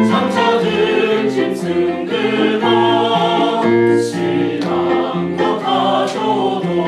상처든 짐승 들고 신앙껏 가져도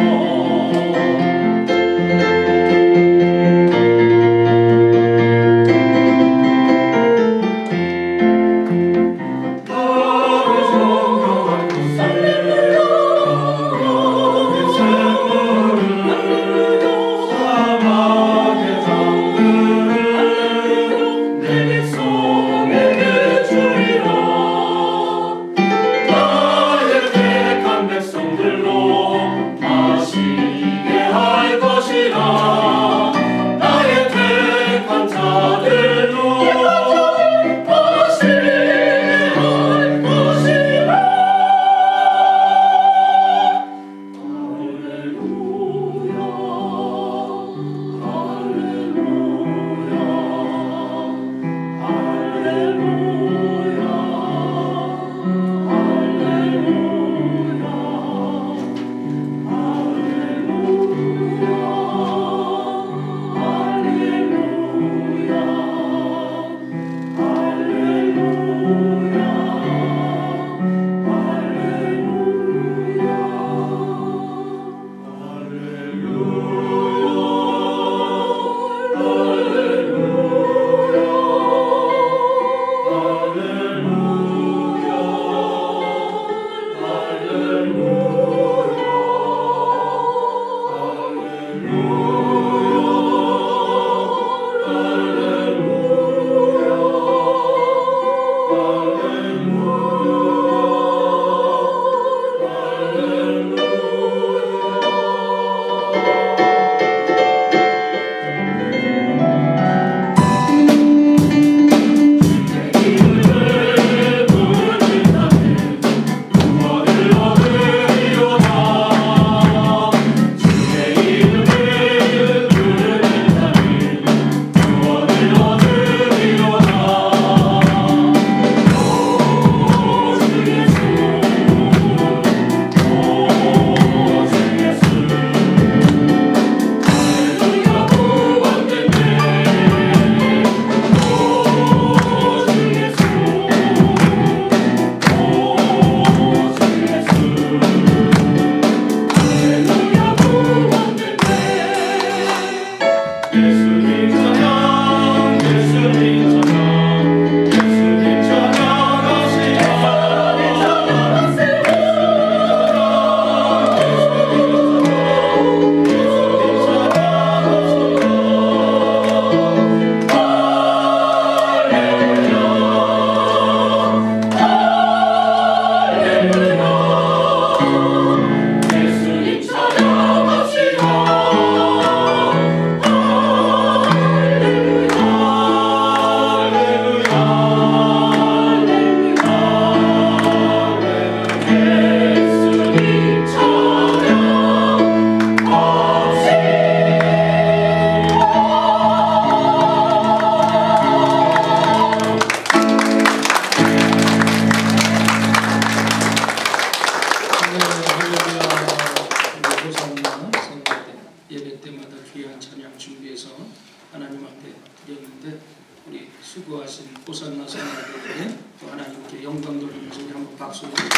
하나님 앞에 드렸는데 우리 수고하신 호산나 성도들에게 또 하나님께 영광 돌리면서 우리 한번 박수 드립니다.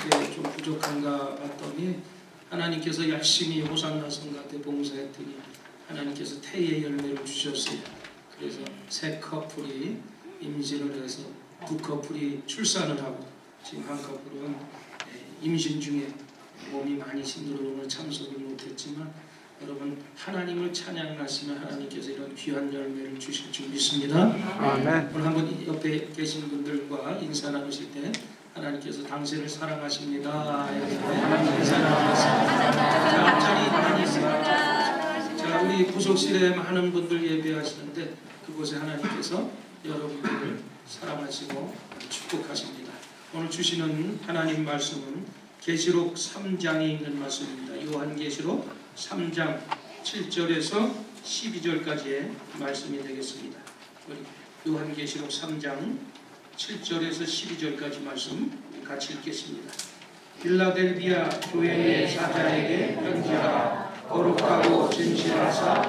이렇게 좀 부족한가 봤더니 하나님께서 열심히 호산나 성가대 봉사했더니 하나님께서 태의 열매를 주셨어요. 그래서 세 커플이 임신을 해서 두 커플이 출산을 하고 지금 한 커플은 임신 중에 몸이 많이 힘들어 오늘 참석을 못했지만 여러분 하나님을 찬양하시면 하나님께서 이런 귀한 열매를 주실 줄 믿습니다. 아멘. 오늘 한번 옆에 계신 분들과 인사 나누실 때 하나님께서 당신을 사랑하십니다. 하나님을 사랑하십니다. 자리 많이 있습니다. 자, 우리 구속실에 많은 분들 예배하시는데 그곳에 하나님께서 여러분들을 사랑하시고 축복하십니다. 오늘 주시는 하나님 말씀은 계시록 3장에 있는 말씀입니다. 요한계시록 3장 7절에서 12절까지의 말씀이 되겠습니다. 요한계시록 3장 7절에서 12절까지 말씀 같이 읽겠습니다. 필라델비아 교회의 사자에게 편지하라. 거룩하고 진실하사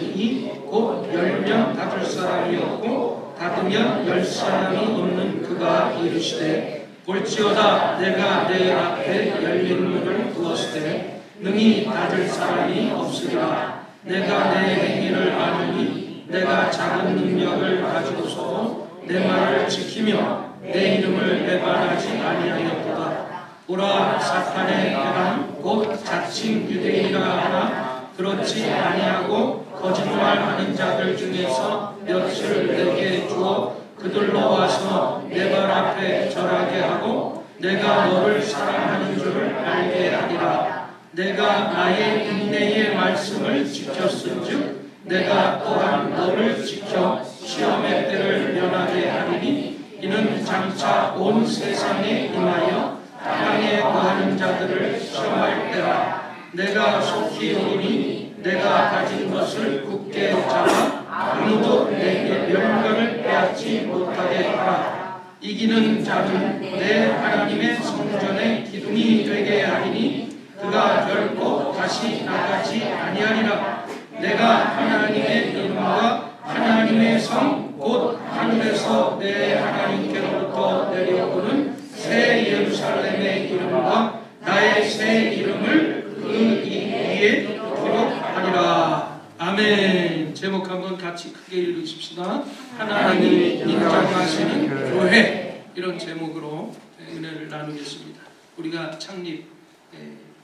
있으니 곧 10명 닫을 사람이 없고 닫으면 10사람이 없는 그가 이르시되 볼지어다 내가 내 앞에 열린 문을 두었을 때 능히 닫을 사람이 없으리라. 내가 내 행위를 아느니 내가 작은 능력을 가지고서도 내 말을 지키며 내 이름을 배반하지 아니하였도다. 보라 사탄의 해당 곧 자칭 유대인이라 하나 그렇지 아니하고 거짓말하는 자들 중에서 몇을 내게 주어 그들로 와서 내 발 앞에 절하게 하고 내가 너를 사랑하는 줄을 알게 하리라. 내가 나의 인내의 말씀을 지켰은즉 내가 또한 너를 지켜 시험의 때를 면하게 하리니 이는 장차 온 세상에 임하여 땅에 거하는 자들을 시험할 때라. 내가 속히 오니 내가 가진 것을 굳게 잡아 아무도 내게 영광을 빼앗지 못하게 하라. 이기는 자는 내 하나님의 성전의 기둥이 되게 하리니 그가 결코 다시 나가지 아니하리라. 내가 하나님의 이름과 하나님의 성 곧 하늘에서 내 하나님께로부터 내려오는 새 예루살렘의 이름과 나의 새 이름을 그 위에 기록하리라. 아멘. 제목 한번 같이 크게 읽으십시다. 하나님이 인정하시는 교회. 이런 제목으로 은혜를 나누겠습니다. 우리가 창립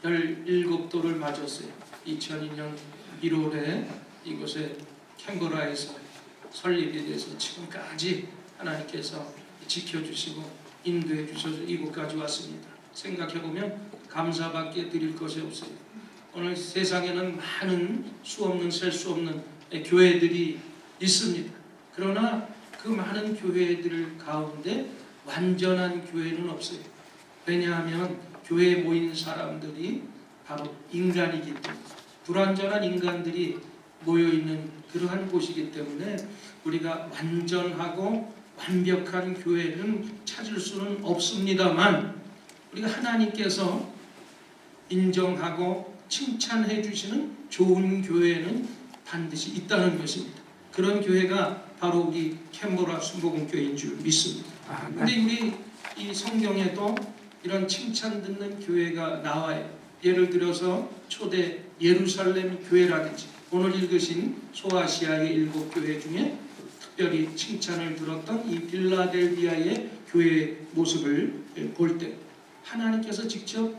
17도를 맞았어요. 2002년 1월에 이곳에 캔버라에서 설립이 돼서 지금까지 하나님께서 지켜주시고 인도해 주셔서 이곳까지 왔습니다. 생각해보면 감사밖에 드릴 것이 없어요. 오늘 세상에는 많은 수 없는 셀 수 없는 교회들이 있습니다. 그러나 그 많은 교회들 가운데 완전한 교회는 없어요. 왜냐하면 교회에 모인 사람들이 바로 인간이기 때문에, 불완전한 인간들이 모여있는 그러한 곳이기 때문에 우리가 완전하고 완벽한 교회는 찾을 수는 없습니다만 우리가 하나님께서 인정하고 칭찬해 주시는 좋은 교회는 반드시 있다는 것입니다. 그런 교회가 바로 우리 캔버라 순복음교회인 줄 믿습니다. 근데 우리 이 성경에도 이런 칭찬 듣는 교회가 나와요. 예를 들어서 초대 예루살렘 교회라든지 오늘 읽으신 소아시아의 7교회 중에 특별히 칭찬을 들었던 이 빌라델비아의 교회의 모습을 볼 때 하나님께서 직접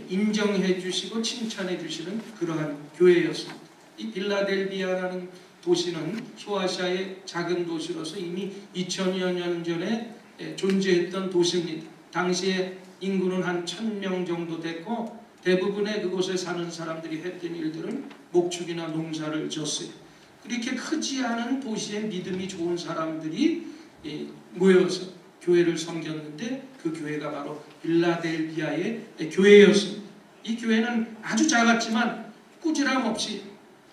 인정해 주시고 칭찬해 주시는 그러한 교회였습니다. 이 빌라델비아라는 도시는 소아시아의 작은 도시로서 이미 2000여 년 전에 존재했던 도시입니다. 당시에 인구는 한 1000명 정도 됐고 대부분의 그곳에 사는 사람들이 했던 일들은 목축이나 농사를 졌어요. 그렇게 크지 않은 도시에 믿음이 좋은 사람들이 모여서 교회를 섬겼는데 그 교회가 바로 빌라델비아의 교회였습니다. 이 교회는 아주 작았지만 꾸지람 없이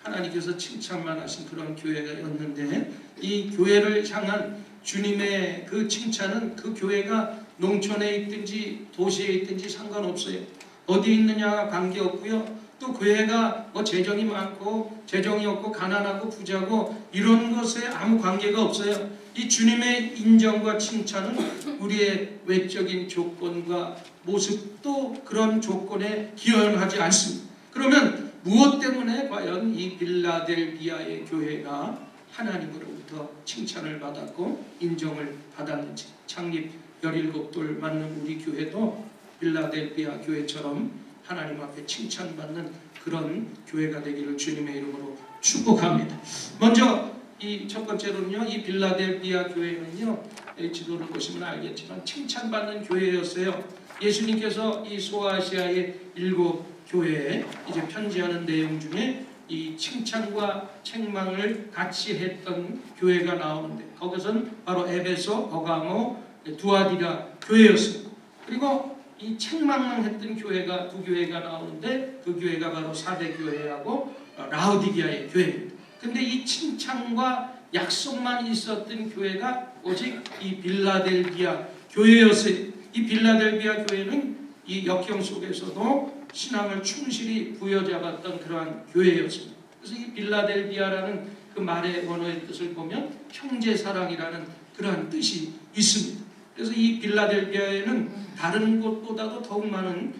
하나님께서 칭찬만 하신 그런 교회였는데 이 교회를 향한 주님의 그 칭찬은 그 교회가 농촌에 있든지 도시에 있든지 상관없어요. 어디 있느냐가 관계없고요. 또 교회가 뭐 재정이 많고 재정이 없고 가난하고 부자고 이런 것에 아무 관계가 없어요. 이 주님의 인정과 칭찬은 우리의 외적인 조건과 모습도 그런 조건에 기여하지 않습니다. 그러면 무엇 때문에 과연 이 빌라델비아의 교회가 하나님으로부터 칭찬을 받았고 인정을 받았는지, 창립 17돌 맞는 우리 교회도 빌라델비아 교회처럼 하나님 앞에 칭찬받는 그런 교회가 되기를 주님의 이름으로 축복합니다. 먼저 이 첫 번째로는요, 이 빌라델비아 교회는요, 지도를 보시면 알겠지만 칭찬받는 교회였어요. 예수님께서 이 소아시아의 7교회에 이제 편지하는 내용 중에 이 칭찬과 책망을 같이 했던 교회가 나오는데 거기서는 바로 에베소, 버가모, 두아디라 교회였습니다. 그리고 이 책망만 했던 교회가 두 교회가 나오는데 그 교회가 바로 사대 교회하고 라우디게아의 교회입니다. 근데 이 칭찬과 약속만 있었던 교회가 오직 이 빌라델비아 교회였어요. 이 빌라델비아 교회는 이 역경 속에서도 신앙을 충실히 부여잡았던 그러한 교회였습니다. 그래서 이 빌라델비아라는 그 말의 원어의 뜻을 보면 형제 사랑이라는 그러한 뜻이 있습니다. 그래서 이 빌라델비아에는 다른 곳보다도 더욱 많은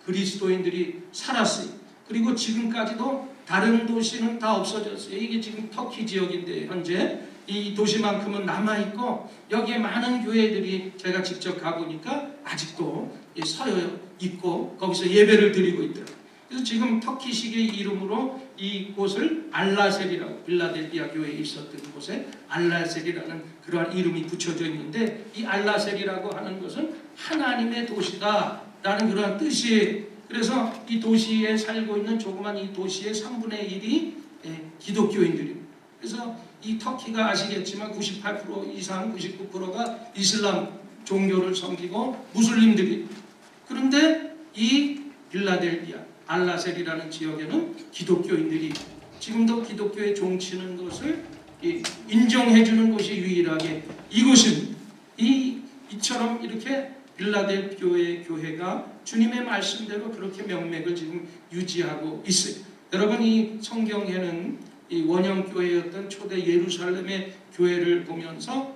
그리스도인들이 살았어요. 그리고 지금까지도 다른 도시는 다 없어졌어요. 이게 지금 터키 지역인데 현재 이 도시만큼은 남아있고 여기에 많은 교회들이 제가 직접 가보니까 아직도 서여 있고 거기서 예배를 드리고 있더라고요. 그래서 지금 터키식의 이름으로 이곳을 알라셀이라고, 빌라델비아 교회에 있었던 곳에 알라셀이라는 그러한 이름이 붙여져 있는데, 이 알라셀이라고 하는 것은 하나님의 도시다라는 그러한 뜻이에요. 그래서 이 도시에 살고 있는 조그만 이 도시의 3분의 1이 기독교인들입니다. 그래서 이 터키가 아시겠지만 98% 이상 99%가 이슬람 종교를 섬기고 무슬림들이, 그런데 이 빌라델비아 알라셀이라는 지역에는 기독교인들이 지금도 기독교에 종치는 것을 인정해주는 곳이 유일하게 이곳입니다. 이처럼 이렇게 빌라델비아의 교회가 주님의 말씀대로 그렇게 명맥을 지금 유지하고 있어요. 여러분, 이 성경에는 이 원형교회였던 초대 예루살렘의 교회를 보면서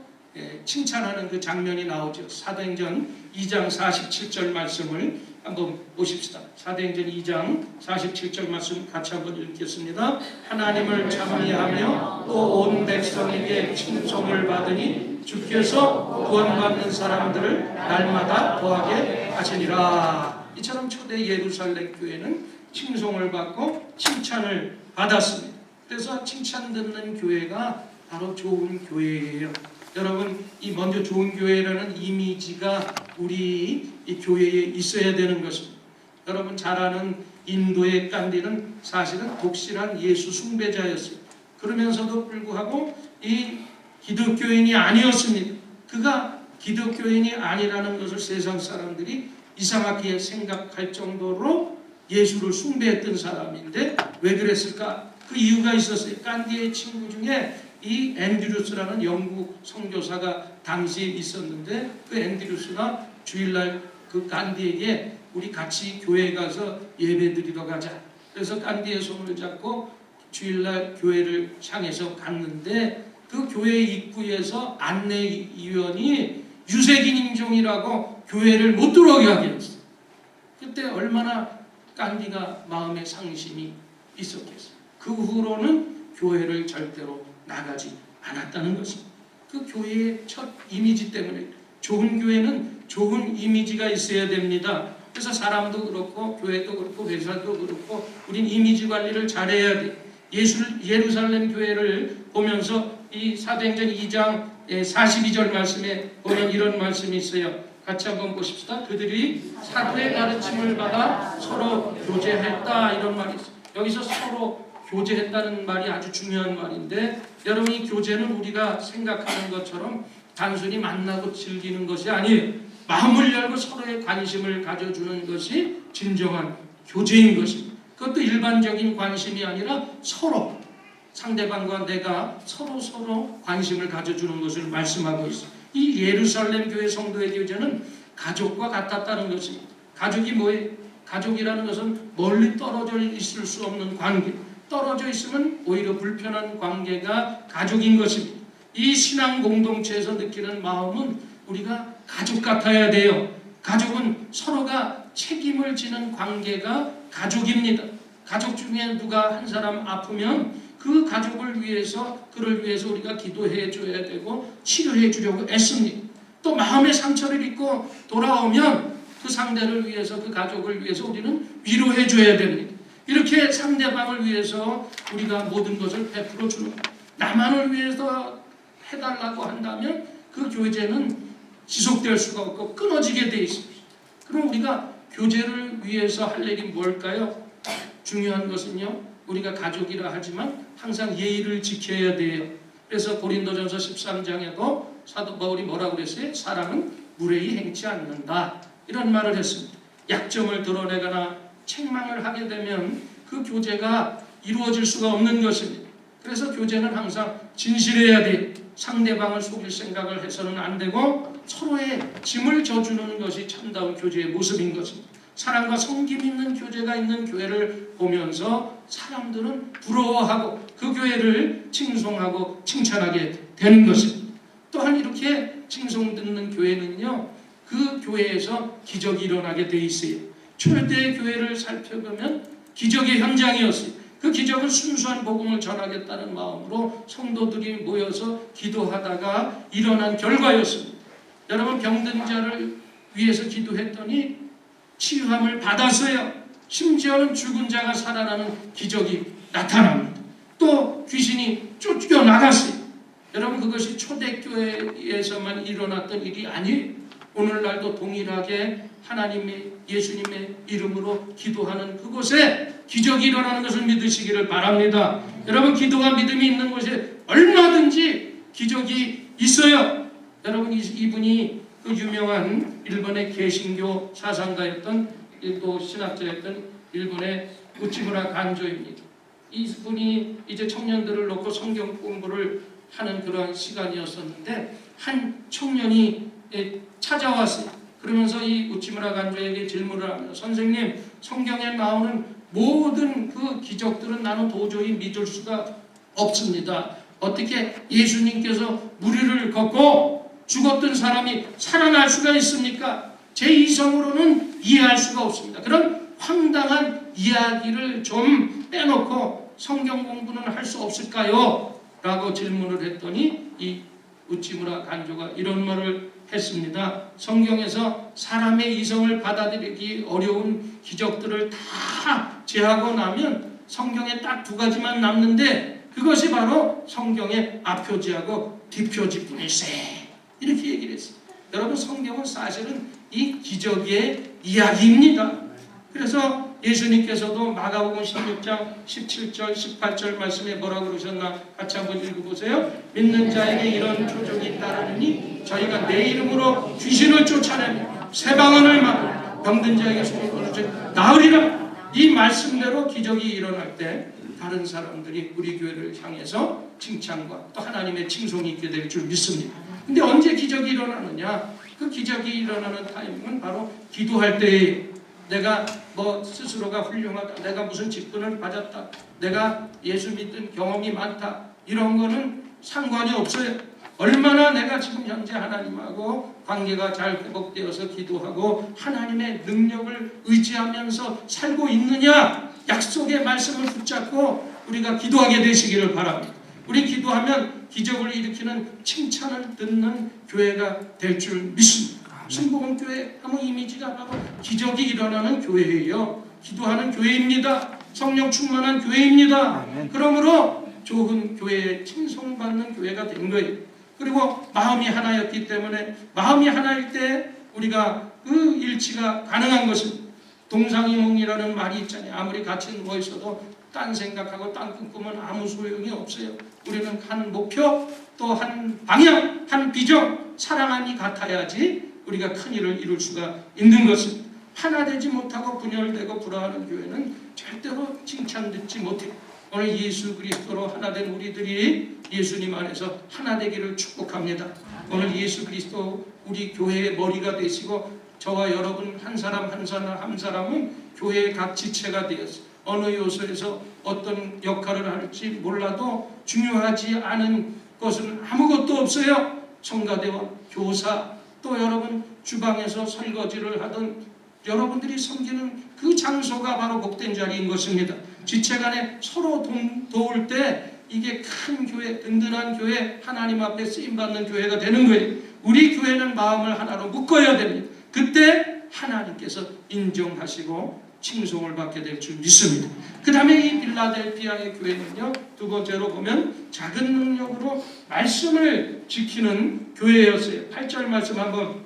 칭찬하는 그 장면이 나오죠. 사도행전 2장 47절 말씀을 한번 보십시다. 사도행전 2장 47절 말씀 같이 한번 읽겠습니다. 하나님을 찬미하며 또 온 백성에게 칭송을 받으니 주께서 구원받는 사람들을 날마다 더하게 하시니라. 이처럼 초대 예루살렘 교회는 칭송을 받고 칭찬을 받았습니다. 그래서 칭찬 듣는 교회가 바로 좋은 교회예요. 여러분, 이 먼저 좋은 교회라는 이미지가 우리 이 교회에 있어야 되는 것입니다. 여러분 잘 아는 인도의 간디는 사실은 독실한 예수 숭배자였어요. 그러면서도 불구하고 이 기독교인이 아니었습니다. 그가 기독교인이 아니라는 것을 세상 사람들이 이상하게 생각할 정도로 예수를 숭배했던 사람인데 왜 그랬을까? 그 이유가 있었어요. 간디의 친구 중에 이 앤드루스라는 영국 선교사가 당시에 있었는데, 그 앤드루스가 주일날 그 간디에게 우리 같이 교회에 가서 예배 드리러 가자. 그래서 간디의 손을 잡고 주일날 교회를 향해서 갔는데, 그 교회 입구에서 안내위원이 유색인 인종이라고 교회를 못 들어오게 하게 했어요. 그때 얼마나 간디가 마음에 상심이 있었겠어요. 그 후로는 교회를 절대로 나가지 않았다는 것입니다. 그 교회의 첫 이미지 때문에. 좋은 교회는 좋은 이미지가 있어야 됩니다. 그래서 사람도 그렇고 교회도 그렇고 회사도 그렇고 우린 이미지 관리를 잘해야 돼. 예루살렘 교회를 보면서 이 사도행전 2장 42절 말씀에 보면 이런 말씀이 있어요. 같이 한번 보십시다. 그들이 사도의 가르침을 받아 서로 교제했다, 이런 말이 있어요. 여기서 서로 교제했다는 말이 아주 중요한 말인데, 여러분, 이 교제는 우리가 생각하는 것처럼 단순히 만나고 즐기는 것이 아니에요. 마음을 열고 서로의 관심을 가져주는 것이 진정한 교제인 것입니다. 그것도 일반적인 관심이 아니라 서로 상대방과 내가 서로 관심을 가져주는 것을 말씀하고 있어요. 이 예루살렘 교회 성도의 교제는 가족과 같았다는 것입니다. 가족이 뭐예요? 가족이라는 것은 멀리 떨어져 있을 수 없는 관계, 떨어져 있으면 오히려 불편한 관계가 가족인 것입니다. 이 신앙 공동체에서 느끼는 마음은 우리가 가족 같아야 돼요. 가족은 서로가 책임을 지는 관계가 가족입니다. 가족 중에 누가 한 사람 아프면 그 가족을 위해서, 그를 위해서 우리가 기도해 줘야 되고 치료해 주려고 애씁니다. 또 마음의 상처를 입고 돌아오면 그 상대를 위해서, 그 가족을 위해서 우리는 위로해 줘야 됩니다. 이렇게 상대방을 위해서 우리가 모든 것을 베풀어 주는, 나만을 위해서 해달라고 한다면 그 교제는 지속될 수가 없고 끊어지게 돼 있습니다. 그럼 우리가 교제를 위해서 할 일이 뭘까요? 중요한 것은요, 우리가 가족이라 하지만 항상 예의를 지켜야 돼요. 그래서 고린도전서 13장에도 사도 바울이 뭐라고 그랬어요? 사랑은 무례히 행치 않는다, 이런 말을 했습니다. 약점을 드러내거나 책망을 하게 되면 그 교제가 이루어질 수가 없는 것입니다. 그래서 교제는 항상 진실해야 돼요. 상대방을 속일 생각을 해서는 안 되고 서로의 짐을 져주는 것이 참다운 교제의 모습인 것입니다. 사랑과 섬김 있는 교제가 있는 교회를 보면서 사람들은 부러워하고 그 교회를 칭송하고 칭찬하게 되는 것입니다. 또한 이렇게 칭송 듣는 교회는요, 그 교회에서 기적이 일어나게 돼 있어요. 초대 교회를 살펴보면 기적의 현장이었어요. 그 기적은 순수한 복음을 전하겠다는 마음으로 성도들이 모여서 기도하다가 일어난 결과였습니다. 여러분, 병든 자를 위해서 기도했더니 치유함을 받았어요. 심지어는 죽은 자가 살아나는 기적이 나타납니다. 또 귀신이 쫓겨나갔어요. 여러분, 그것이 초대교회에서만 일어났던 일이 아니에요. 오늘날도 동일하게 하나님의 예수님의 이름으로 기도하는 그곳에 기적이 일어나는 것을 믿으시기를 바랍니다. 여러분, 기도와 믿음이 있는 곳에 얼마든지 기적이 있어요. 여러분, 이분이 그 유명한 일본의 개신교 사상가였던 또 신학자였던 일본의 우치무라 간조입니다. 이분이 이제 청년들을 놓고 성경 공부를 하는 그런 시간이었었는데 한 청년이 찾아왔어요. 그러면서 이 우치무라 간조에게 질문을 합니다. 선생님, 성경에 나오는 모든 그 기적들은 나는 도저히 믿을 수가 없습니다. 어떻게 예수님께서 무리를 걷고 죽었던 사람이 살아날 수가 있습니까? 제 이성으로는 이해할 수가 없습니다. 그런 황당한 이야기를 좀 빼놓고 성경 공부는 할 수 없을까요? 라고 질문을 했더니 이 우치무라 간조가 이런 말을 했습니다. 성경에서 사람의 이성을 받아들이기 어려운 기적들을 다 제하고 나면 성경에 딱 두 가지만 남는데 그것이 바로 성경의 앞표지하고 뒷표지뿐일세. 이렇게 얘기를 했어요. 여러분, 성경은 사실은 이 기적의 이야기입니다. 그래서 예수님께서도 마가복음 16장 17절 18절 말씀에 뭐라고 그러셨나 같이 한번 읽어보세요. 믿는 자에게 이런 표적이 따르니 저희가 내 이름으로 귀신을 쫓아내며 새방언을 막으며 병든 자에게 손을 거두어 나으리라. 이 말씀대로 기적이 일어날 때 다른 사람들이 우리 교회를 향해서 칭찬과 또 하나님의 칭송이 있게 될 줄 믿습니다. 근데 언제 기적이 일어나느냐? 그 기적이 일어나는 타이밍은 바로 기도할 때예요. 내가 뭐 스스로가 훌륭하다, 내가 무슨 직분을 받았다, 내가 예수 믿은 경험이 많다, 이런 거는 상관이 없어요. 얼마나 내가 지금 현재 하나님하고 관계가 잘 회복되어서 기도하고 하나님의 능력을 의지하면서 살고 있느냐, 약속의 말씀을 붙잡고 우리가 기도하게 되시기를 바랍니다. 우리 기도하면 기적을 일으키는 칭찬을 듣는 교회가 될 줄 믿습니다. 순복음교회 하면 이미지가 바로 기적이 일어나는 교회예요. 기도하는 교회입니다. 성령 충만한 교회입니다. 그러므로 좋은 교회에 칭송받는 교회가 된 거예요. 그리고 마음이 하나였기 때문에 마음이 하나일 때 우리가 그 일치가 가능한 것은 동상이몽이라는 말이 있잖아요. 아무리 같이 누워 있어도 딴 생각하고 딴 꿈꾸면 아무 소용이 없어요. 우리는 한 목표, 또 한 방향, 한 비전, 사랑함이 같아야지 우리가 큰 일을 이룰 수가 있는 것입니다. 하나 되지 못하고 분열되고 불화하는 교회는 절대로 칭찬 듣지 못해요. 오늘 예수 그리스도로 하나 된 우리들이 예수님 안에서 하나 되기를 축복합니다. 오늘 예수 그리스도 우리 교회의 머리가 되시고 저와 여러분 한 사람 한 사람은 교회의 각 지체가 되었어요. 어느 요소에서 어떤 역할을 할지 몰라도 중요하지 않은 것은 아무것도 없어요. 청가대와 교사, 또 여러분 주방에서 설거지를 하던 여러분들이 섬기는 그 장소가 바로 복된 자리인 것입니다. 지체간에 서로 도울 때 이게 큰 교회, 든든한 교회, 하나님 앞에 쓰임받는 교회가 되는 거예요. 우리 교회는 마음을 하나로 묶어야 됩니다. 그때 하나님께서 인정하시고 칭송을 받게 될 줄 믿습니다. 그 다음에 이 빌라델피아의 교회는요, 두 번째로 보면 작은 능력으로 말씀을 지키는 교회였어요. 8절 말씀 한번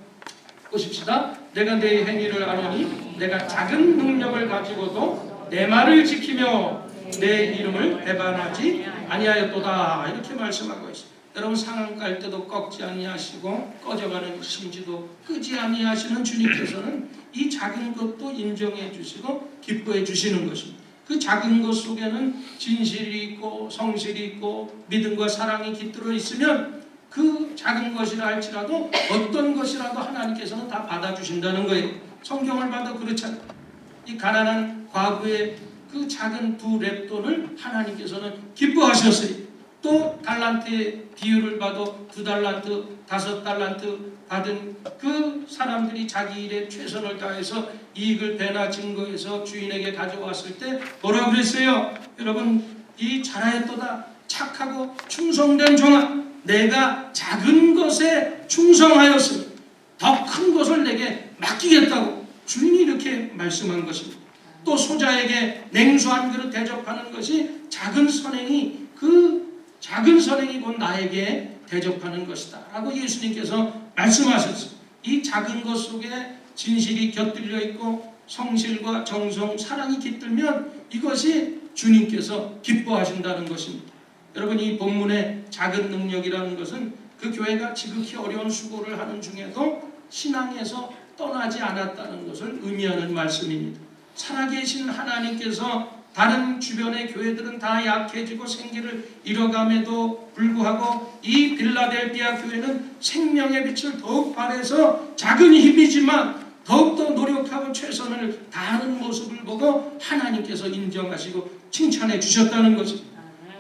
보십시다. 내가 내 행위를 아노니 내가 작은 능력을 가지고도 내 말을 지키며 내 이름을 배반하지 아니하였도다. 이렇게 말씀하고 있어요. 여러분, 상한 깔 때도 꺾지 아니하시고 꺼져가는 심지도 끄지 아니하시는 주님께서는 이 작은 것도 인정해 주시고 기뻐해 주시는 것입니다. 그 작은 것 속에는 진실이 있고 성실이 있고 믿음과 사랑이 깃들어 있으면 그 작은 것이라 할지라도 어떤 것이라도 하나님께서는 다 받아주신다는 거예요. 성경을 봐도 그렇잖아요. 이 가난한 과부의 그 작은 두 렙돈을 하나님께서는 기뻐하셨어요. 또 달란트의 비율을 봐도 2달란트, 5달란트 받은 그 사람들이 자기 일에 최선을 다해서 이익을 배나 증거해서 주인에게 가져왔을 때 뭐라고 그랬어요? 여러분, 이 잘하였도다 착하고 충성된 종아, 내가 작은 것에 충성하였으니 더 큰 것을 내게 맡기겠다고 주인이 이렇게 말씀한 것입니다. 또 소자에게 냉수 한 그릇 대접하는 것이 작은 선행이 곧 나에게 대접하는 것이다 라고 예수님께서 말씀하셨어요. 이 작은 것 속에 진실이 곁들여 있고 성실과 정성, 사랑이 깃들면 이것이 주님께서 기뻐하신다는 것입니다. 여러분, 이 본문의 작은 능력이라는 것은 그 교회가 지극히 어려운 수고를 하는 중에도 신앙에서 떠나지 않았다는 것을 의미하는 말씀입니다. 살아계신 하나님께서 다른 주변의 교회들은 다 약해지고 생기를 잃어감에도 불구하고 이 빌라델비아 교회는 생명의 빛을 더욱 발해서 작은 힘이지만 더욱더 노력하고 최선을 다하는 모습을 보고 하나님께서 인정하시고 칭찬해 주셨다는 것입니다.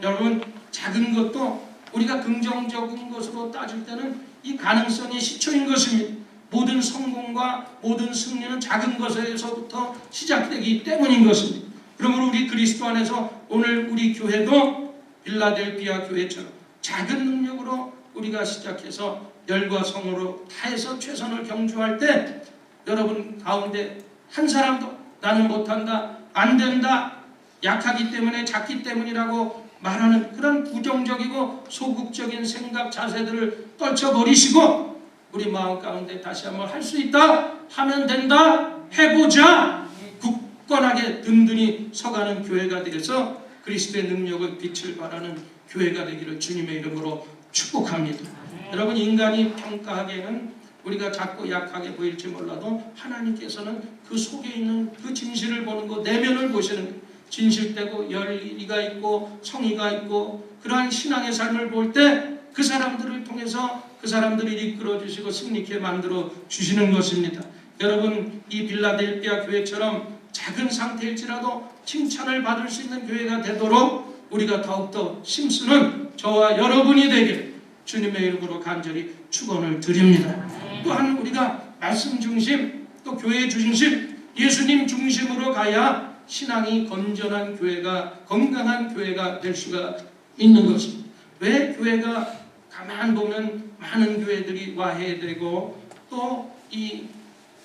여러분, 작은 것도 우리가 긍정적인 것으로 따질 때는 이 가능성의 시초인 것입니다. 모든 성공과 모든 승리는 작은 것에서부터 시작되기 때문인 것입니다. 그러므로 우리 그리스도 안에서 오늘 우리 교회도 빌라델비아 교회처럼 작은 능력으로 우리가 시작해서 열과 성으로 다해서 최선을 경주할 때 여러분 가운데 한 사람도 나는 못한다, 안 된다, 약하기 때문에 작기 때문이라고 말하는 그런 부정적이고 소극적인 생각 자세들을 떨쳐버리시고 우리 마음 가운데 다시 한번 할 수 있다, 하면 된다, 해보자, 굳건하게 든든히 서가는 교회가 되어서 그리스도의 능력을 빛을 발하는 교회가 되기를 주님의 이름으로 축복합니다. 여러분, 인간이 평가하기에는 우리가 작고 약하게 보일지 몰라도 하나님께서는 그 속에 있는 그 진실을 보는 것, 내면을 보시는 진실되고 열의가 있고 성의가 있고 그러한 신앙의 삶을 볼 때 그 사람들을 통해서 그 사람들을 이끌어 주시고 승리케 만들어 주시는 것입니다. 여러분, 이 빌라델비아 교회처럼 작은 상태일지라도 칭찬을 받을 수 있는 교회가 되도록 우리가 더욱더 힘쓰는 저와 여러분이 되길 주님의 이름으로 간절히 축원을 드립니다. 또한 우리가 말씀 중심, 또 교회 중심, 예수님 중심으로 가야 신앙이 건전한 교회가, 건강한 교회가 될 수가 있는 것입니다. 왜 교회가 가만 보면 많은 교회들이 와해되고 또 이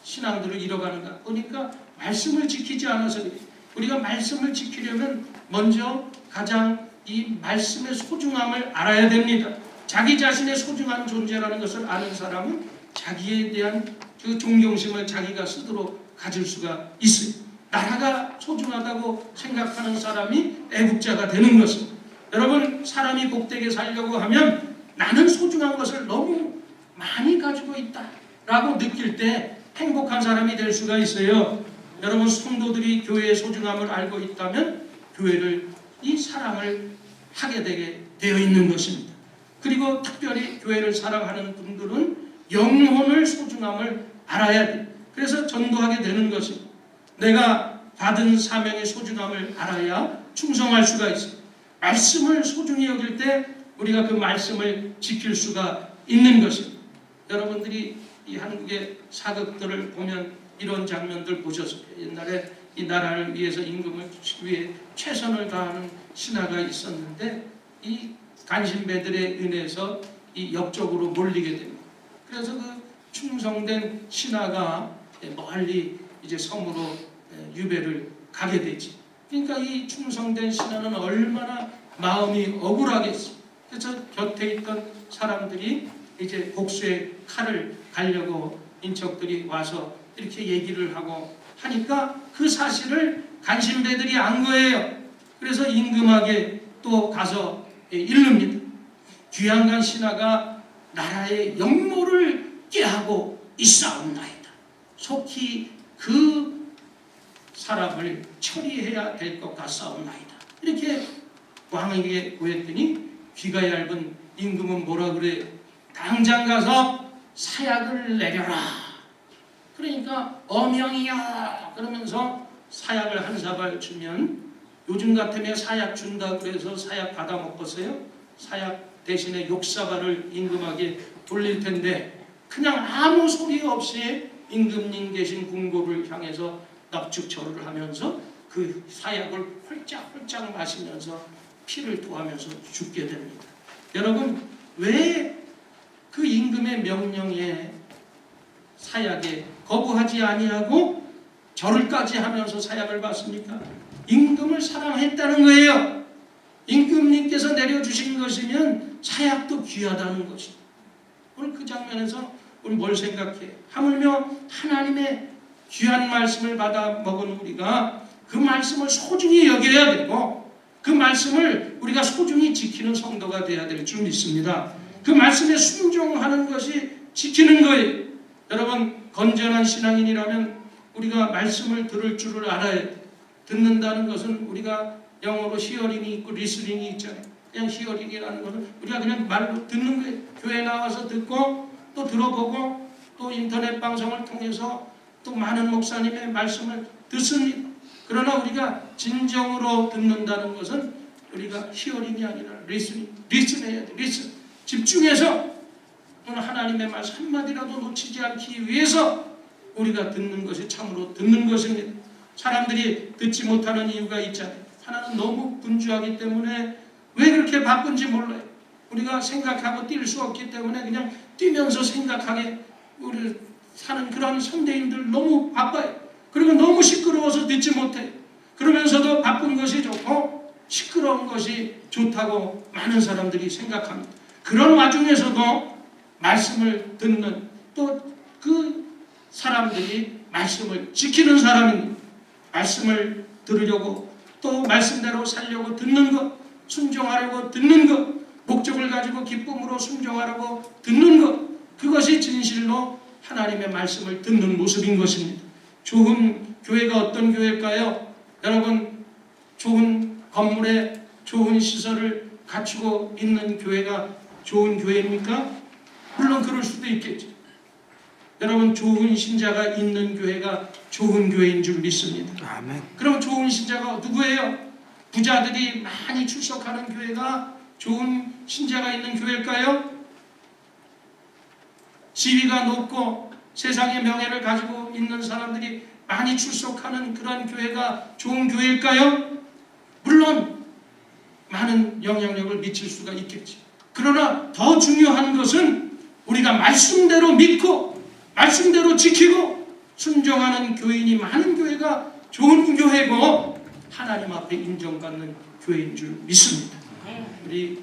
신앙들을 잃어가는가 보니까 말씀을 지키지 않아서 그래요. 우리가 말씀을 지키려면 먼저 가장 이 말씀의 소중함을 알아야 됩니다. 자기 자신의 소중한 존재라는 것을 아는 사람은 자기에 대한 그 존경심을 자기가 스스로 가질 수가 있어요. 나라가 소중하다고 생각하는 사람이 애국자가 되는 것입니다. 여러분, 사람이 복되게 살려고 하면 나는 소중한 것을 너무 많이 가지고 있다라고 느낄 때 행복한 사람이 될 수가 있어요. 여러분, 성도들이 교회의 소중함을 알고 있다면 교회를 이 사랑을 하게 되게 되어 있는 것입니다. 그리고 특별히 교회를 사랑하는 분들은 영혼을 소중함을 알아야 돼요. 그래서 전도하게 되는 것입니다. 내가 받은 사명의 소중함을 알아야 충성할 수가 있어요. 말씀을 소중히 여길 때 우리가 그 말씀을 지킬 수가 있는 것입니다. 여러분들이 이 한국의 사극들을 보면 이런 장면들 보셨을 거예요. 옛날에 이 나라를 위해서 임금을 위해 최선을 다하는 신하가 있었는데 이 간신배들에 인해서 이 옆쪽으로 몰리게 됩니다. 그래서 그 충성된 신하가 멀리 이제 섬으로 유배를 가게 되지. 그러니까 이 충성된 신하는 얼마나 마음이 억울하겠어. 그래서 곁에 있던 사람들이 이제 복수의 칼을 갈려고 인척들이 와서 이렇게 얘기를 하고 하니까 그 사실을 간신배들이 안 거예요. 그래서 임금에게 또 가서 이릅니다. 귀양간 신하가 나라의 영모를 꾀하고 있사옵나이다. 속히 그 사람을 처리해야 될 것 같사옵나이다. 이렇게 왕에게 고했더니 귀가 얇은 임금은 뭐라 그래? 당장 가서 사약을 내려라. 그러니까 어명이야 그러면서 사약을 한 사발 주면 요즘 같으면 사약 준다 그래서 사약 받아 먹었어요. 사약 대신에 욕사발을 임금에게 돌릴 텐데 그냥 아무 소리 없이 임금님 계신 궁궐을 향해서 납축절을 하면서 그 사약을 홀짝홀짝 마시면서 피를 토하면서 죽게 됩니다. 여러분, 왜 그 임금의 명령에 사약에 거부하지 아니하고 절을까지 하면서 사약을 받습니까? 임금을 사랑했다는 거예요. 임금님께서 내려주신 것이면 사약도 귀하다는 것이. 오늘 그 장면에서 우리 뭘 생각해? 하물며 하나님의 귀한 말씀을 받아 먹은 우리가 그 말씀을 소중히 여겨야 되고 그 말씀을 우리가 소중히 지키는 성도가 되어야 될 줄 믿습니다. 그 말씀에 순종하는 것이 지키는 거예요. 여러분, 건전한 신앙인이라면 우리가 말씀을 들을 줄을 알아야 돼. 듣는다는 것은 우리가 영어로 히어링이 있고 리스닝이 있잖아요. 그냥 히어링이라는 것은 우리가 그냥 말로 듣는 거예요. 교회 나와서 듣고 또 들어보고 또 인터넷 방송을 통해서 또 많은 목사님의 말씀을 듣습니다. 그러나 우리가 진정으로 듣는다는 것은 우리가 히어링이 아니라 리슨해야 돼. 리슨. 집중해서 오늘 하나님의 말씀 한마디라도 놓치지 않기 위해서 우리가 듣는 것이 참으로 듣는 것입니다. 사람들이 듣지 못하는 이유가 있잖아요. 하나는 너무 분주하기 때문에 왜 그렇게 바쁜지 몰라요. 우리가 생각하고 뛸 수 없기 때문에 그냥 뛰면서 생각하게 우리 사는 그런 현대인들 너무 바빠요. 그리고 너무 시끄러워서 듣지 못해요. 그러면서도 바쁜 것이 좋고 시끄러운 것이 좋다고 많은 사람들이 생각합니다. 그런 와중에서도 말씀을 듣는 또 그 사람들이 말씀을 지키는 사람입니다. 말씀을 들으려고 또 말씀대로 살려고 듣는 것, 순종하려고 듣는 것, 목적을 가지고 기쁨으로 순종하려고 듣는 것, 그것이 진실로 하나님의 말씀을 듣는 모습인 것입니다. 좋은 교회가 어떤 교회일까요? 여러분, 좋은 건물에 좋은 시설을 갖추고 있는 교회가 좋은 교회입니까? 물론 그럴 수도 있겠죠. 여러분, 좋은 신자가 있는 교회가 좋은 교회인 줄 믿습니다. 아멘. 그럼 좋은 신자가 누구예요? 부자들이 많이 출석하는 교회가 좋은 신자가 있는 교회일까요? 지위가 높고 세상의 명예를 가지고 있는 사람들이 많이 출석하는 그런 교회가 좋은 교회일까요? 물론 많은 영향력을 미칠 수가 있겠지. 그러나 더 중요한 것은 우리가 말씀대로 믿고 말씀대로 지키고 순종하는 교인이 많은 교회가 좋은 교회고 하나님 앞에 인정받는 교회인 줄 믿습니다. 우리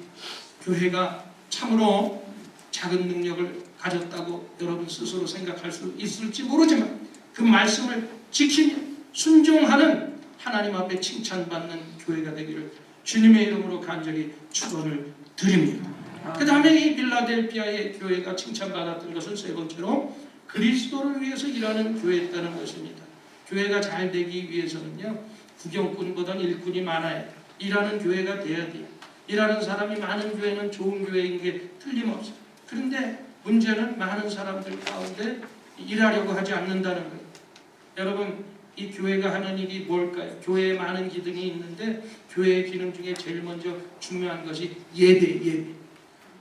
교회가 참으로 작은 능력을 가졌다고 여러분 스스로 생각할 수 있을지 모르지만 그 말씀을 지키며 순종하는 하나님 앞에 칭찬받는 교회가 되기를 주님의 이름으로 간절히 축원을 드립니다. 그 다음에 이 빌라델피아의 교회가 칭찬받았던 것은 세 번째로 그리스도를 위해서 일하는 교회였다는 것입니다. 교회가 잘 되기 위해서는요, 구경꾼보다는 일꾼이 많아야 돼요. 일하는 교회가 돼야 돼요. 일하는 사람이 많은 교회는 좋은 교회인 게 틀림없어요. 그런데 문제는 많은 사람들 가운데 일하려고 하지 않는다는 거예요. 여러분, 이 교회가 하는 일이 뭘까요? 교회에 많은 기능이 있는데 교회의 기능 중에 제일 먼저 중요한 것이 예배.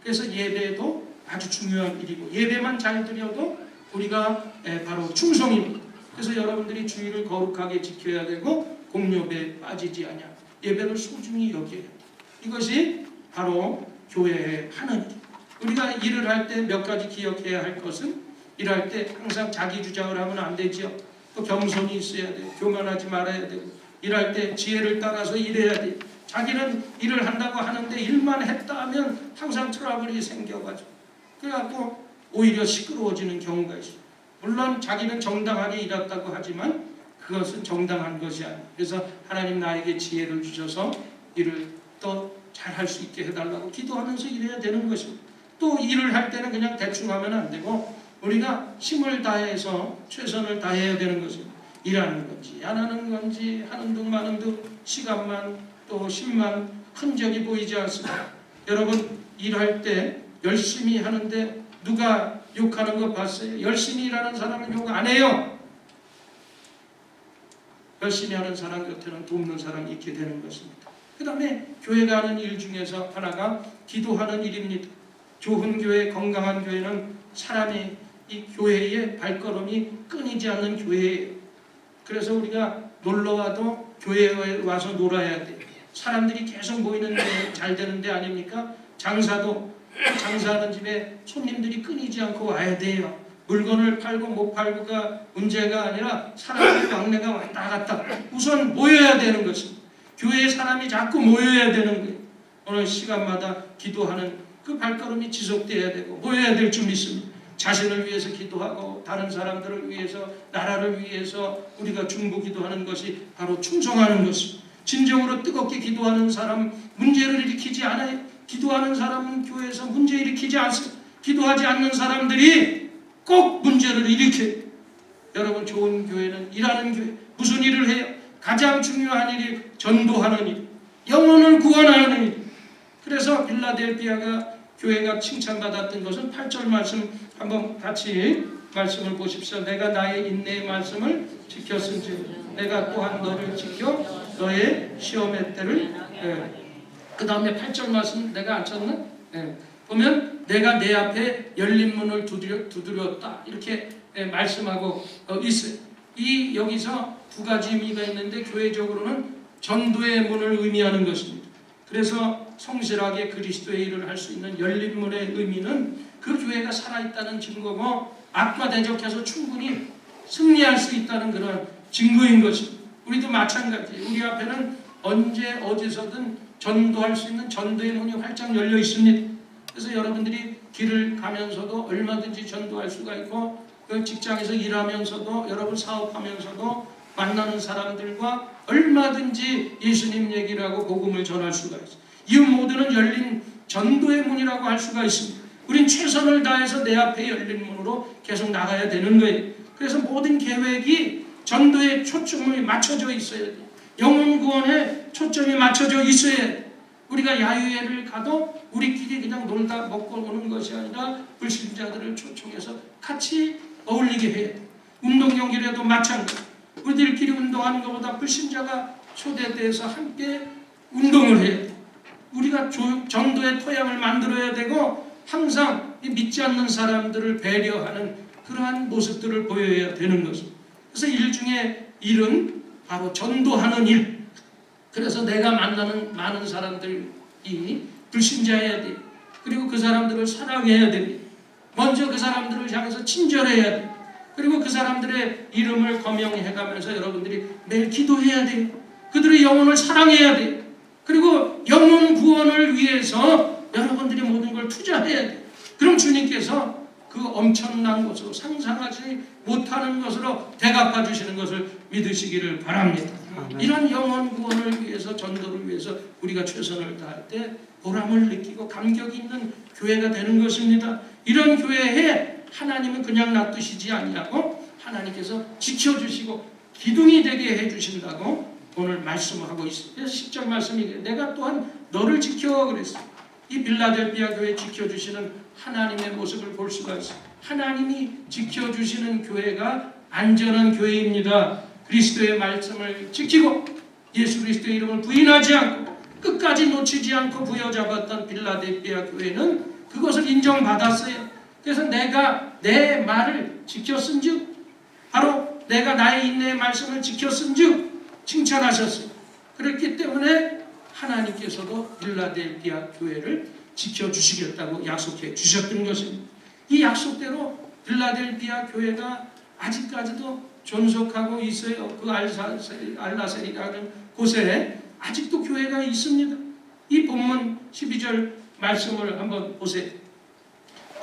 그래서 예배도 아주 중요한 일이고 예배만 잘 드려도 우리가 바로 충성입니다. 그래서 여러분들이 주의를 거룩하게 지켜야 되고 공료배에 빠지지 않냐. 예배를 소중히 여겨야 돼. 이것이 바로 교회의 하는 일. 우리가 일을 할 때 몇 가지 기억해야 할 것은 일할 때 항상 자기 주장을 하면 안 되죠. 또 겸손이 있어야 돼요. 교만하지 말아야 되고 일할 때 지혜를 따라서 일해야 돼요. 자기는 일을 한다고 하는데 일만 했다 하면 항상 트러블이 생겨가지고 그래갖고 오히려 시끄러워지는 경우가 있어요. 물론 자기는 정당하게 일했다고 하지만 그것은 정당한 것이 아니에요. 그래서 하나님 나에게 지혜를 주셔서 일을 더 잘할 수 있게 해달라고 기도하면서 일해야 되는 것입니다. 또 일을 할 때는 그냥 대충 하면 안 되고 우리가 힘을 다해서 최선을 다해야 되는 것입니다. 일하는 건지 안 하는 건지 하는 둥 마는 둥 시간만 또 힘만 흔적이 보이지 않습니다. 여러분, 일할 때 열심히 하는데 누가 욕하는 거 봤어요? 열심히 일하는 사람은 욕 안 해요. 열심히 하는 사람 곁에는 돕는 사람이 있게 되는 것입니다. 그 다음에 교회가 하는 일 중에서 하나가 기도하는 일입니다. 좋은 교회, 건강한 교회는 사람이 이 교회의 발걸음이 끊이지 않는 교회예요. 그래서 우리가 놀러와도 교회에 와서 놀아야 돼요. 사람들이 계속 모이는데 잘 되는데 아닙니까? 장사하는 집에 손님들이 끊이지 않고 와야 돼요. 물건을 팔고 못 팔고가 문제가 아니라 사람들의 왕래가 왔다 갔다 우선 모여야 되는 것입니다. 교회에 사람이 자꾸 모여야 되는 거예요. 어느 시간마다 기도하는 그 발걸음이 지속돼야 되고 모여야 될 줄 믿습니다. 자신을 위해서 기도하고 다른 사람들을 위해서 나라를 위해서 우리가 중보기도하는 것이 바로 충성하는 것입니다. 진정으로 뜨겁게 기도하는 사람 문제를 일으키지 않아요. 기도하는 사람은 교회에서 문제 일으키지 않습니다. 기도하지 않는 사람들이 꼭 문제를 일으켜요. 여러분 좋은 교회는 일하는 교회 무슨 일을 해요? 가장 중요한 일이 전도하는 일, 영혼을 구원하는 일. 그래서 빌라델비아가 교회가 칭찬받았던 것은 8절 말씀 한번 같이 말씀을 보십시오. 내가 나의 인내의 말씀을 지켰은지 내가 또한 너를 지켜 너의 시험의 때를 그 다음에 8절 말씀 내가 안 쳤나? 보면 내가 내 앞에 열린 문을 두드렸다 이렇게 말씀하고 있어요. 이 여기서 두 가지 의미가 있는데 교회적으로는 전도의 문을 의미하는 것입니다. 그래서 성실하게 그리스도의 일을 할 수 있는 열린 문의 의미는 그 교회가 살아있다는 증거고 악과 대적해서 충분히 승리할 수 있다는 그런 증거인 것입니다. 우리도 마찬가지예요. 우리 앞에는 언제 어디서든 전도할 수 있는 전도의 문이 활짝 열려 있습니다. 그래서 여러분들이 길을 가면서도 얼마든지 전도할 수가 있고 직장에서 일하면서도 여러분 사업하면서도 만나는 사람들과 얼마든지 예수님 얘기를 하고 복음을 전할 수가 있어요. 이 모두는 열린 전도의 문이라고 할 수가 있습니다. 우린 최선을 다해서 내 앞에 열린 문으로 계속 나가야 되는 거예요. 그래서 모든 계획이 전도에 초점이 맞춰져 있어야 돼요. 영혼 구원에 초점이 맞춰져 있어야 돼요. 우리가 야유회를 가도 우리끼리 그냥 놀다 먹고 오는 것이 아니라 불신자들을 초청해서 같이 어울리게 해야 돼요. 운동 경기라도 마찬가지. 우리들끼리 운동하는 것보다 불신자가 초대돼서 함께 운동을 해야 돼요. 우리가 전도의 토양을 만들어야 되고 항상 믿지 않는 사람들을 배려하는 그러한 모습들을 보여야 되는 것입니다. 그래서 일 중에 일은 바로 전도하는 일. 그래서 내가 만나는 많은 사람들이 불신자해야 돼요. 그리고 그 사람들을 사랑해야 됩니다. 먼저 그 사람들을 향해서 친절해야 돼요. 그리고 그 사람들의 이름을 거명해가면서 여러분들이 매일 기도해야 돼요. 그들의 영혼을 사랑해야 돼요. 그리고 영혼 구원을 위해서 여러분들이 모든 걸 투자해야 돼요. 그럼 주님께서 그 엄청난 것으로 상상하지 못하는 것으로 대갚아 주시는 것을 믿으시기를 바랍니다. 이런 영혼 구원을 위해서 전도를 위해서 우리가 최선을 다할 때 보람을 느끼고 감격이 있는 교회가 되는 것입니다. 이런 교회에 하나님은 그냥 놔두시지 아니하고 하나님께서 지켜주시고 기둥이 되게 해주신다고 오늘 말씀하고 있습니다. 그래서 10절 말씀이 내가 또한 너를 지켜 그랬어요. 이 빌라델비아 교회 지켜주시는 하나님의 모습을 볼 수가 있어요. 하나님이 지켜주시는 교회가 안전한 교회입니다. 그리스도의 말씀을 지키고 예수 그리스도의 이름을 부인하지 않고 끝까지 놓치지 않고 부여잡았던 빌라델비아 교회는 그것을 인정받았어요. 그래서 내가 내 말을 지켰은즉 바로 내가 나의 인내의 말씀을 지켰은즉 칭찬하셨어요. 그렇기 때문에 하나님께서도 빌라델비아 교회를 지켜주시겠다고 약속해 주셨던 것입니다. 이 약속대로 빌라델비아 교회가 아직까지도 존속하고 있어요. 그 알라셀이라는 곳에 아직도 교회가 있습니다. 이 본문 12절 말씀을 한번 보세요.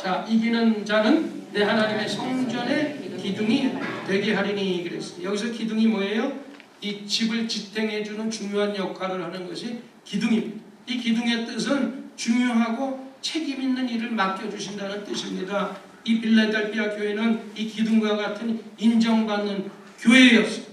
자, 이기는 자는 내 하나님의 성전의 기둥이 되게 하리니 그랬어요. 여기서 기둥이 뭐예요? 이 집을 지탱해주는 중요한 역할을 하는 것이 기둥입니다. 이 기둥의 뜻은 중요하고 책임 있는 일을 맡겨주신다는 뜻입니다. 이 빌라델비아 교회는 이 기둥과 같은 인정받는 교회였어요.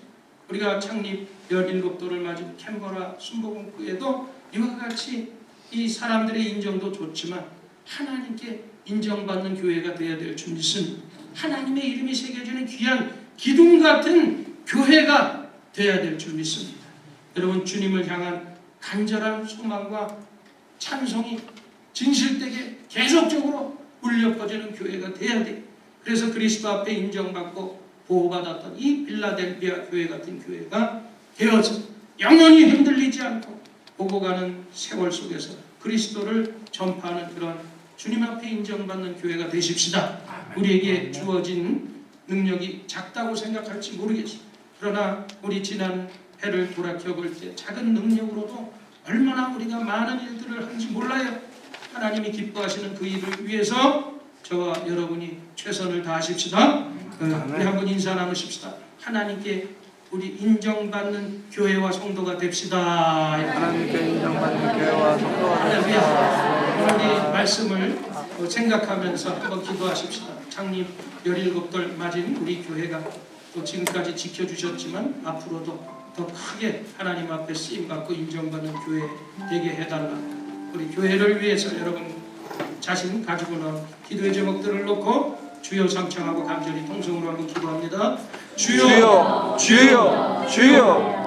우리가 창립 17도를 맞은 캔버라 순복음교회도 이와 같이 이 사람들의 인정도 좋지만 하나님께 인정받는 교회가 되어야 될 줄 믿습니다. 하나님의 이름이 새겨지는 귀한 기둥 같은 교회가 돼야 될 줄 믿습니다. 여러분, 주님을 향한 간절한 소망과 찬송이 진실되게 계속적으로 울려 퍼지는 교회가 돼야 돼. 그래서 그리스도 앞에 인정받고 보호받았던 이 필라델피아 교회 같은 교회가 되어서 영원히 흔들리지 않고 오고 가는 세월 속에서 그리스도를 전파하는 그런 주님 앞에 인정받는 교회가 되십시다. 우리에게 주어진 능력이 작다고 생각할지 모르겠습니다. 그러나 우리 지난 해를 돌아켜볼 때 작은 능력으로도 얼마나 우리가 많은 일들을 하는지 몰라요. 하나님이 기뻐하시는 그 일을 위해서 저와 여러분이 최선을 다하십시다. 우리 한번 인사 나누십시다. 하나님께 우리 인정받는 교회와 성도가 됩시다. 하나님께 인정받는 교회와 성도가 됩시다. 오늘 이 말씀을 생각하면서 한번 기도하십시다. 장님 17돌 맞은 우리 교회가 또 지금까지 지켜주셨지만 앞으로도 더 크게 하나님 앞에 쓰임받고 인정받는 교회 되게 해달라. 우리 교회를 위해서 여러분 자신 가지고 나온 기도의 제목들을 놓고 주여 상청하고 간절히 통성으로 한번 기도합니다. 주여, 주여, 주여.